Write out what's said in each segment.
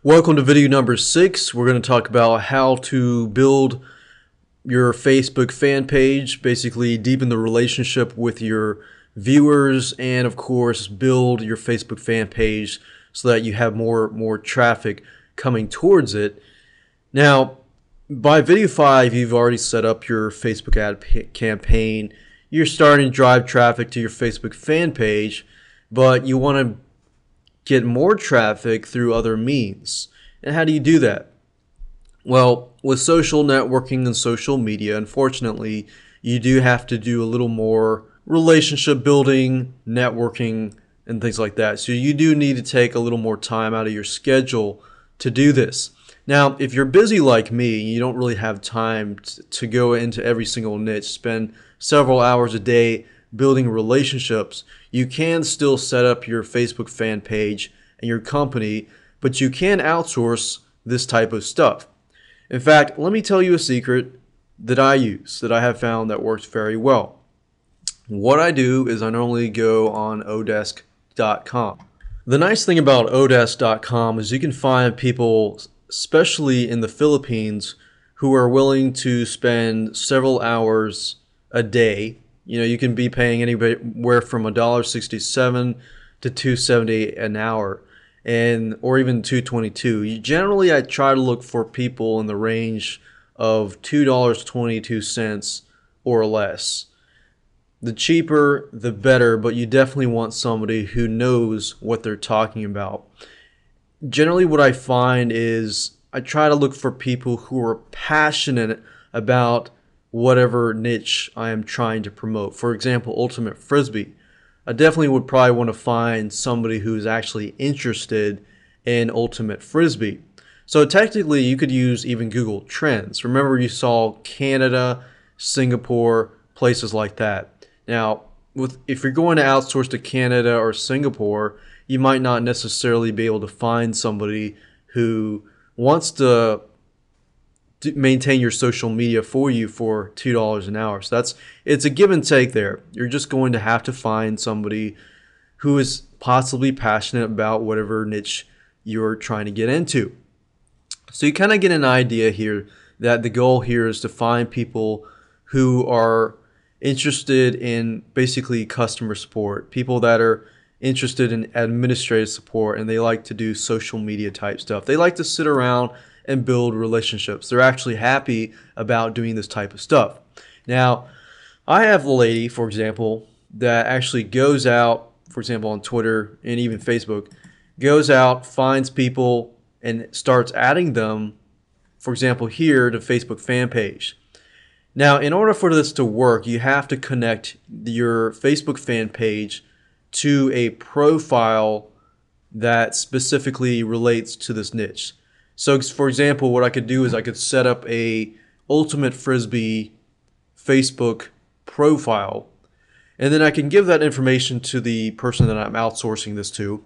Welcome to video number 6. We're going to talk about how to build your Facebook fan page, basically deepen the relationship with your viewers, and of course build your Facebook fan page so that you have more traffic coming towards it. Now, by video 5, you've already set up your Facebook ad campaign. You're starting to drive traffic to your Facebook fan page, but you want to get more traffic through other means. And how do you do that? Well, with social networking and social media, unfortunately, you do have to do a little more relationship building, networking, and things like that. So you do need to take a little more time out of your schedule to do this. Now, if you're busy like me, you don't really have time to go into every single niche, spend several hours a day building relationships. You can still set up your Facebook fan page and your company, but you can outsource this type of stuff. In fact, let me tell you a secret that I use, that I have found that works very well. What I do is I normally go on odesk.com. The nice thing about odesk.com is you can find people, especially in the Philippines, who are willing to spend several hours a day. You can be paying anywhere from $1.67 to $2.70 an hour, or even $2.22. Generally, I try to look for people in the range of $2.22 or less. The cheaper, the better, but you definitely want somebody who knows what they're talking about. Generally, what I find is I try to look for people who are passionate about whatever niche I am trying to promote. For example, Ultimate Frisbee. I definitely would probably want to find somebody who's actually interested in Ultimate Frisbee. So technically, you could use even Google Trends. Remember, you saw Canada, Singapore, places like that. Now, if you're going to outsource to Canada or Singapore, you might not necessarily be able to find somebody who wants to maintain your social media for you for $2 an hour. So it's a give and take there. You're just going to have to find somebody who is possibly passionate about whatever niche you're trying to get into. So you kind of get an idea here that the goal here is to find people who are interested in basically customer support, people that are interested in administrative support, and they like to do social media type stuff. They like to sit around and build relationships. They're actually happy about doing this type of stuff. Now, I have a lady, for example, that actually goes out, for example, on Twitter and even Facebook, goes out, finds people, and starts adding them, for example, here to Facebook fan page. Now, in order for this to work, you have to connect your Facebook fan page to a profile that specifically relates to this niche. So, for example, what I could do is I could set up a Ultimate Frisbee Facebook profile, and then I can give that information to the person that I'm outsourcing this to.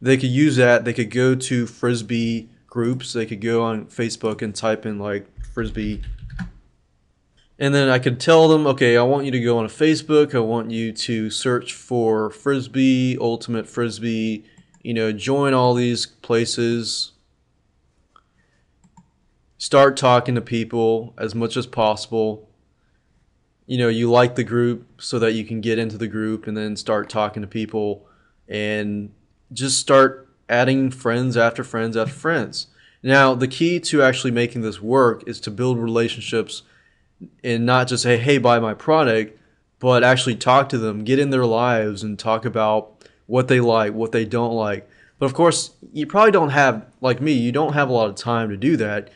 They could use that. They could go to Frisbee groups. They could go on Facebook and type in like Frisbee. And then I could tell them, okay, I want you to go on Facebook. I want you to search for Frisbee, Ultimate Frisbee, join all these places. Start talking to people as much as possible. You like the group so that you can get into the group and then start talking to people and just start adding friends after friends after friends. Now, the key to actually making this work is to build relationships and not just say, hey, buy my product, but actually talk to them, get in their lives and talk about what they like, what they don't like. But of course, you probably don't have, like me, you don't have a lot of time to do that.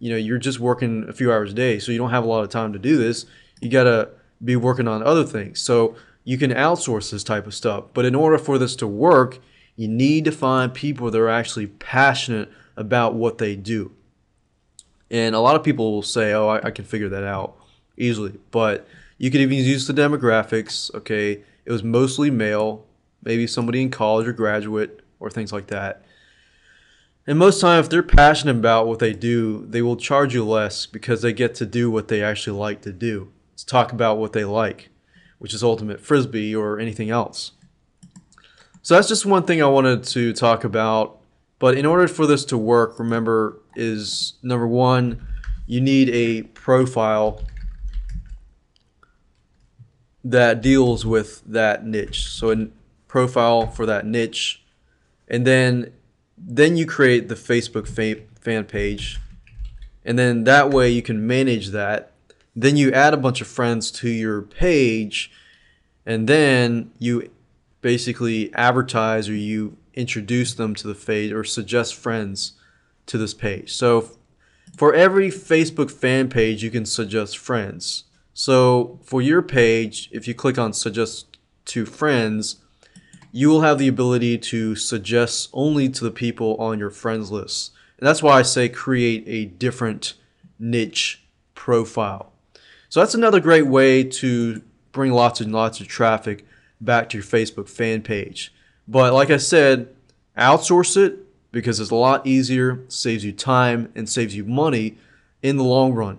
You're just working a few hours a day, so you don't have a lot of time to do this. You got to be working on other things. So you can outsource this type of stuff. But in order for this to work, you need to find people that are actually passionate about what they do. And a lot of people will say, oh, I can figure that out easily. But you could even use the demographics. Okay, it was mostly male, maybe somebody in college or graduate or things like that. And most time, if they're passionate about what they do, they will charge you less because they get to do what they actually like to do. Let's talk about what they like, which is Ultimate Frisbee or anything else. So that's just one thing I wanted to talk about But in order for this to work, remember, is number one, you need a profile that deals with that niche. So a profile for that niche, and then you create the Facebook fan page, and then that way you can manage that. Then you add a bunch of friends to your page, and then you basically advertise, or you introduce them to the page or suggest friends to this page. So for every Facebook fan page, you can suggest friends. So for your page, if you click on suggest to friends, you will have the ability to suggest only to the people on your friends list. And that's why I say create a different niche profile. So that's another great way to bring lots and lots of traffic back to your Facebook fan page. But like I said, outsource it because it's a lot easier, saves you time, and saves you money in the long run.